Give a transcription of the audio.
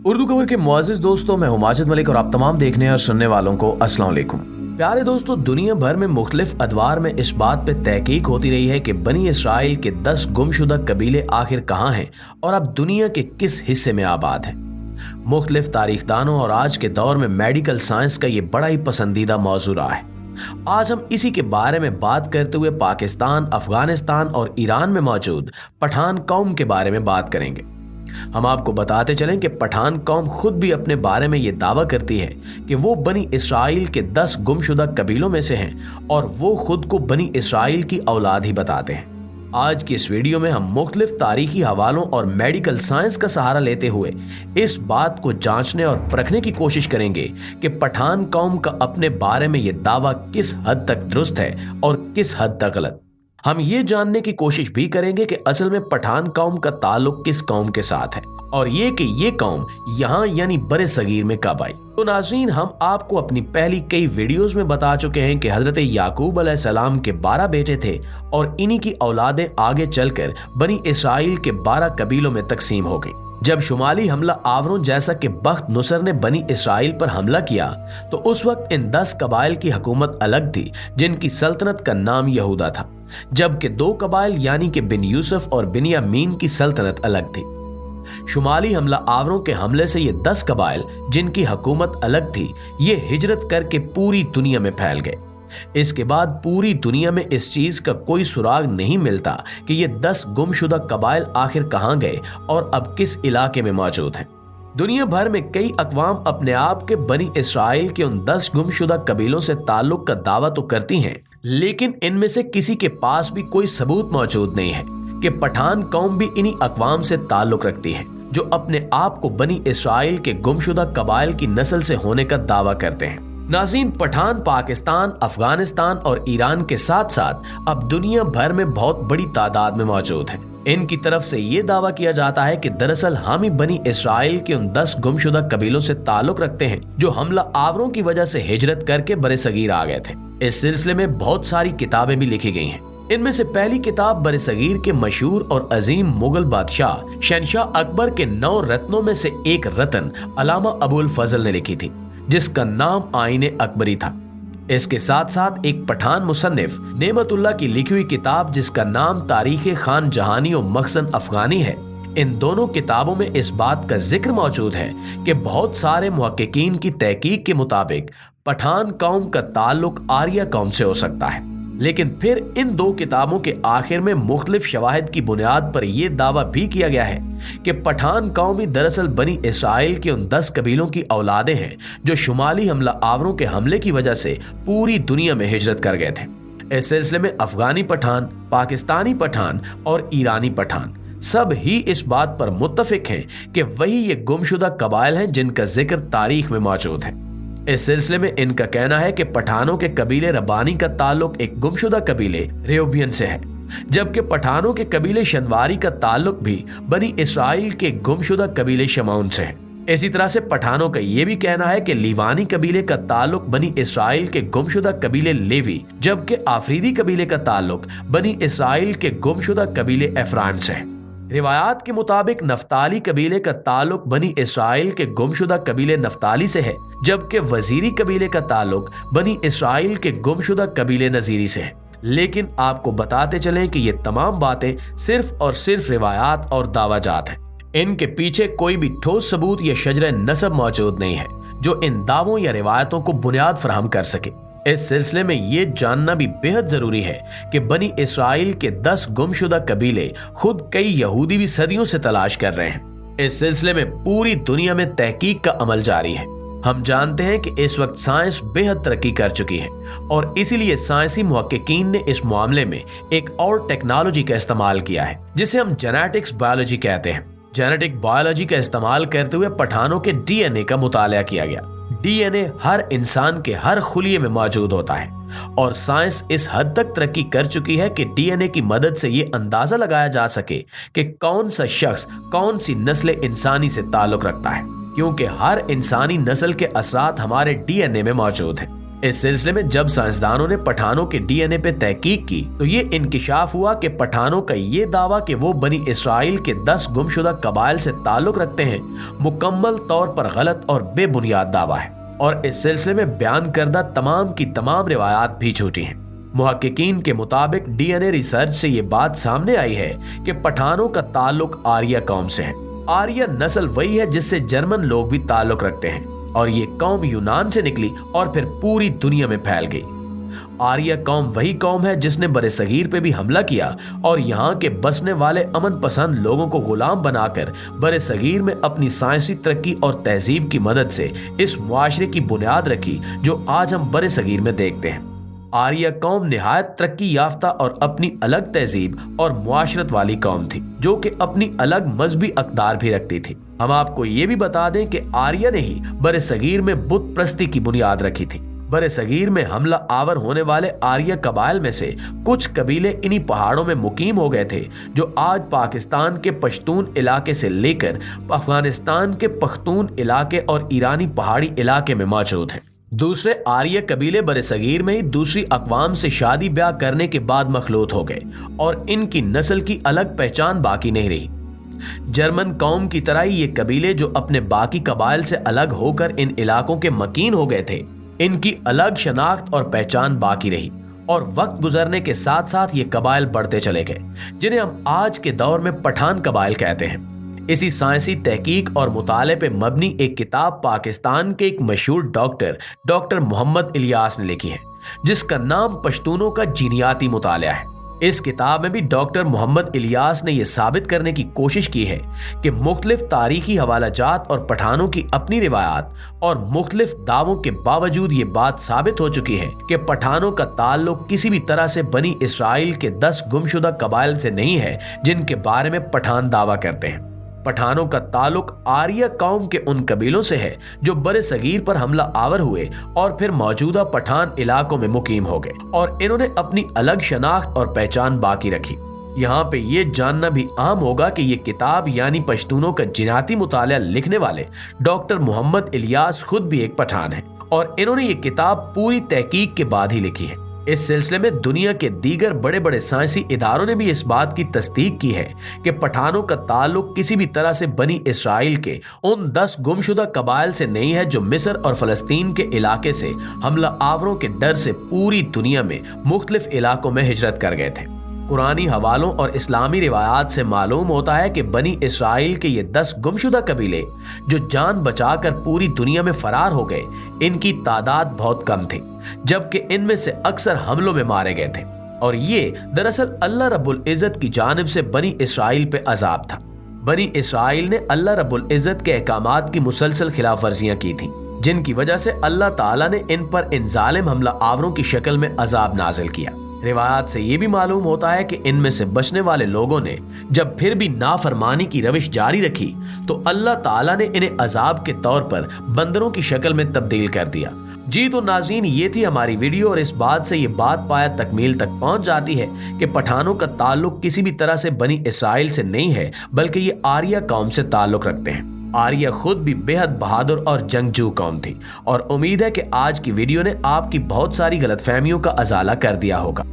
उर्दू खबर के मुआजिज दोस्तों, मैं हूं माजिद मलिक और आप तमाम देखने और सुनने वालों को अस्सलाम वालेकुम। प्यारे दोस्तों, दुनिया भर में मुख्तलिफ अदवार में इस बात पे तहकीक होती रही है कि बनी इसराइल के 10 गुमशुदा कबीले आखिर कहाँ हैं और अब दुनिया के किस हिस्से में आबाद हैं। मुख्तलिफ तारीखदानों और आज के दौर में मेडिकल साइंस का ये बड़ा ही पसंदीदा मौजू रहा है। आज हम इसी के बारे में बात करते हुए पाकिस्तान, अफगानिस्तान और ईरान में मौजूद पठान कौम के बारे में बात करेंगे। हम आपको बताते चलें कि पठान कौम खुद भी अपने बारे में ये दावा करती है कि वो बनी इसराइल के 10 गुमशुदा कबीलों में से हैं और वो खुद को बनी इसराइल की औलाद ही बताते हैं। आज की इस वीडियो में हम मुख्तलिफ तारीखी हवालों और मेडिकल साइंस का सहारा लेते हुए इस बात को जांचने और परखने की कोशिश करेंगे कि पठान कौम का अपने बारे में ये दावा किस हद तक दुरुस्त है और किस हद तक गलत। हम ये जानने की कोशिश भी करेंगे कि असल में पठान कौम का ताल्लुक किस कौम के साथ है और ये कि ये कौम यहाँ यानी बरे सगीर में कब आई। तो नाज़रीन, हम आपको अपनी पहली कई वीडियोस में बता चुके हैं कि हजरत याकूब अलैहिस्सलाम के 12 बेटे थे और इन्हीं की औलादें आगे चलकर बनी इसराइल के 12 कबीलों में तकसीम हो गई। जब शुमाली हमला आवरों जैसा कि बख्त नुसर ने बनी इसराइल पर हमला किया तो उस वक्त इन 10 कबाइल की हुकूमत अलग थी जिनकी सल्तनत का नाम यहूदा था, जबकि 2 कबाइल यानी कि बिन यूसुफ और बिन्यामीन की सल्तनत अलग थी। शुमाली हमला आवरों के हमले से ये 10 कबाइल जिनकी हुकूमत अलग थी ये हिजरत करके पूरी दुनिया में फैल गए। इसके बाद पूरी दुनिया में इस चीज का कोई सुराग नहीं मिलता कि ये 10 गुमशुदा कबाइल आखिर कहां गए और अब किस इलाके में मौजूद हैं। दुनिया भर में कई अकवाम अपने आप के बनी इसराइल के उन 10 गुमशुदा कबीलों से ताल्लुक का दावा तो करती हैं, लेकिन इनमें से किसी के पास भी कोई सबूत मौजूद नहीं है कि पठान कौम भी इन्हीं अकवाम से ताल्लुक रखती है जो अपने आप को बनी इसराइल के गुमशुदा कबाइल की नस्ल से होने का दावा करते हैं। नाज़रीन, पठान पाकिस्तान, अफगानिस्तान और ईरान के साथ साथ अब दुनिया भर में बहुत बड़ी तादाद में मौजूद हैं। इनकी तरफ से ये दावा किया जाता है कि दरअसल हम ही बनी इसराइल के उन 10 गुमशुदा कबीलों से ताल्लुक रखते हैं जो हमला आवरों की वजह से हिजरत करके बरे सगीर आ गए थे। इस सिलसिले में बहुत सारी किताबें भी लिखी गई हैं। इनमें से पहली किताब बरे सगीर के मशहूर और अजीम मुगल बादशाह शहंशाह अकबर के 9 रत्नों में से एक रत्न अलामा अबुल फजल ने लिखी थी, जिसका नाम आईने अकबरी था। इसके साथ साथ एक पठान मुसन्निफ नेमतुल्लाह की लिखी हुई किताब जिसका नाम तारीख खान जहानी और मखज़न अफगानी है। इन दोनों किताबों में इस बात का जिक्र मौजूद है कि बहुत सारे मुहक्किकीन की तहकीक के मुताबिक पठान कौम का ताल्लुक आर्या कौम से हो सकता है, लेकिन फिर इन 2 किताबों के आखिर में मुख्तलिफ शवाहिद की बुनियाद पर यह दावा भी किया गया है कि पठान कौम ही दरअसल बनी इसराइल के उन 10 कबीलों की औलादें हैं जो शुमाली हमला आवरों के हमले की वजह से पूरी दुनिया में हिजरत कर गए थे। इस सिलसिले में अफगानी पठान, पाकिस्तानी पठान और ईरानी पठान सब ही इस बात पर मुत्तफिक हैं कि वही ये गुमशुदा कबाइल हैं जिनका जिक्र तारीख में मौजूद है। इस सिलसिले में इनका कहना है कि पठानों के कबीले रबानी का ताल्लुक एक गुमशुदा कबीले रेयोबियन से है, जबकि पठानों के कबीले शनवारी का ताल्लुक भी बनी इसराइल के गुमशुदा कबीले शमाउन से है। इसी तरह से पठानों का यह भी कहना है कि लीवानी कबीले का ताल्लुक बनी इसराइल के गुमशुदा कबीले लेवी, जबकि आफरीदी कबीले का ताल्लुक बनी इसराइल के गुमशुदा कबीले एफरान से है। रिवायात के मुताबिक नफ्ताली कबीले का ताल्लुक बनी इसराइल के गुमशुदा कबीले नफ्ताली से है, जबकि वजीरी कबीले का ताल्लुक बनी इसराइल के गुमशुदा कबीले नजीरी से है। लेकिन आपको बताते चलें कि ये तमाम बातें सिर्फ और सिर्फ रिवायात और दावाजात हैं। इनके पीछे कोई भी ठोस सबूत या शजरे नसब मौजूद नहीं है जो इन दावों या रिवायतों को बुनियाद फराहम कर सके। इस सिलसिले में ये जानना भी बेहद जरूरी है कि बनी इसराइल के 10 गुमशुदा कबीले खुद कई यहूदी भी सदियों से तलाश कर रहे हैं। इस सिलसिले में पूरी दुनिया में तहकीक का अमल जारी है। हम जानते हैं कि इस वक्त साइंस बेहद तरक्की कर चुकी है और इसीलिए साइंसी मुहक्किकीन ने इस मामले में एक और टेक्नोलॉजी का इस्तेमाल किया है जिसे हम जेनेटिक्स बायोलॉजी कहते हैं। जेनेटिक बायोलॉजी का इस्तेमाल करते हुए पठानों के डीएनए का मुताला किया गया। डीएनए हर इंसान के हर खुलिये में मौजूद होता है और साइंस इस हद तक तरक्की कर चुकी है कि डीएनए की मदद से ये अंदाजा लगाया जा सके कि कौन सा शख्स कौन सी नस्ल इंसानी से ताल्लुक रखता है, क्योंकि हर इंसानी नस्ल के असरात हमारे डीएनए में मौजूद हैं। इस सिलसिले में जब साइंसदानों ने पठानों के डीएनए पे तहकीक की तो ये इंकिशाफ हुआ कि पठानों का ये दावा कि वो बनी इसराइल के 10 गुमशुदा कबाइल से ताल्लुक रखते हैं मुकम्मल तौर पर गलत और बेबुनियाद दावा है और इस सिलसिले में बयान करदा तमाम की तमाम रिवायात भी झूठी हैं। मुहक्किकीन के मुताबिक डीएनए रिसर्च से ये बात सामने आई है कि पठानों का ताल्लुक आर्य कौम से है। आर्य नस्ल वही है जिससे जर्मन लोग भी ताल्लुक रखते हैं और ये कौम यूनान से निकली और फिर पूरी दुनिया में फैल गई। आर्य कौम वही कौम है जिसने बरे सगीर पे भी हमला किया और यहाँ के बसने वाले अमन पसंद लोगों को गुलाम बनाकर बरे सगीर में अपनी साइंसी तरक्की और तहजीब की मदद से इस मुआशरे की बुनियाद रखी जो आज हम बरे सगीर में देखते हैं। आर्य कौम निहायत तरक्की याफ्ता और अपनी अलग तहजीब और मुआशरत वाली कौम थी जो कि अपनी अलग मजहबी अक़दार भी रखती थी। हम आपको ये भी बता दें कि आर्य ने ही बरे सगीर में बुत प्रस्ती की बुनियाद रखी थी। बरे सगीर में हमला आवर होने वाले आर्य कबाइल में से कुछ कबीले इन्हीं पहाड़ों में मुकीम हो गए थे जो आज पाकिस्तान के पश्तून इलाके से लेकर अफगानिस्तान के पख्तून इलाके और ईरानी पहाड़ी इलाके में मौजूद हैं। दूसरे आर्य कबीले बरे सगीर में ही दूसरी अक़वाम से शादी ब्याह करने के बाद मखलूत हो गए और इनकी नस्ल की अलग पहचान बाकी नहीं रही। जर्मन कौम की तरह ही ये कबीले जो अपने बाकी कबाइल से अलग होकर इन इलाकों के मकीन हो गए थे, इनकी अलग शनाख्त और पहचान बाकी रही और वक्त गुजरने के साथ साथ ये कबाइल बढ़ते चले गए जिन्हें हम आज के दौर में पठान कबाइल कहते हैं। इसी साइंसी तहकीक और मुताले पे मबनी एक किताब पाकिस्तान के एक मशहूर डॉक्टर मोहम्मद इलियास ने लिखी है जिसका नाम पश्तूनों का जीनियाती मुताला है। इस किताब में भी डॉक्टर मोहम्मद इलियास ने यह साबित करने की कोशिश की है कि मुख्तलिफ तारीखी हवालाजात और पठानों की अपनी रिवायात और मुख्तलिफ दावों के बावजूद ये बात साबित हो चुकी है कि पठानों का ताल्लुक किसी भी तरह से बनी इसराइल के 10 गुमशुदा कबाइल से नहीं है जिनके बारे में पठान दावा करते हैं। पठानों का ताल्लुक आर्य कौम के उन कबीलों से है जो बरे सगीर पर हमला आवर हुए और फिर मौजूदा पठान इलाकों में मुकीम हो गए और इन्होंने अपनी अलग शनाख्त और पहचान बाकी रखी। यहाँ पे ये जानना भी आम होगा कि ये किताब यानी पश्तूनों का जिनाती मुताला लिखने वाले डॉक्टर मोहम्मद इलियास खुद भी एक पठान है और इन्होंने ये किताब पूरी तहकीक के बाद ही लिखी है। इस सिलसिले में दुनिया के दीगर बड़े बड़े साइंसी इदारों ने भी इस बात की तस्दीक की है कि पठानों का ताल्लुक किसी भी तरह से बनी इसराइल के उन 10 गुमशुदा कबाइल से नहीं है जो मिस्र और फलस्तीन के इलाके से हमला आवरों के डर से पूरी दुनिया में मुख्तलिफ इलाकों में हिजरत कर गए थे। कुरानी हवालों और इस्लामी रिवायात से मालूम होता है कि बनी इसराइल के ये 10 गुमशुदा कबीले जो जान बचाकर पूरी दुनिया में फरार हो गए, इनकी तादाद बहुत कम थी जबकि इनमें से अक्सर हमलों में मारे गए थे और ये दरअसल अल्लाह रब्बुल इज़्ज़त की जानिब से बनी इसराइल पे अजाब था। बनी इसराइल ने अल्लाह रब्बुल इज़्ज़त के अहकामात की मुसलसल खिलाफ वर्जियां की थी जिनकी वजह से अल्लाह ताला ने इन पर इन जालिम हमला आवरों की शक्ल में अजाब नाजिल किया। रिवायात से ये भी मालूम होता है कि इनमें से बचने वाले लोगों ने जब फिर भी नाफरमानी की रविश जारी रखी तो अल्लाह ताला ने इन्हें अजाब के तौर पर बंदरों की शक्ल में तब्दील कर दिया। जी तो नाज़रीन, ये थी हमारी वीडियो और इस बात से ये बात पाया तकमील तक पहुंच जाती है कि पठानों का ताल्लुक किसी भी तरह से बनी इसराइल से नहीं है बल्कि ये आर्य कौम से ताल्लुक रखते हैं। आर्य खुद भी बेहद बहादुर और जंगजू कौम थी और उम्मीद है कि आज की वीडियो ने आपकी बहुत सारी गलतफहमियों का अजाला कर दिया होगा।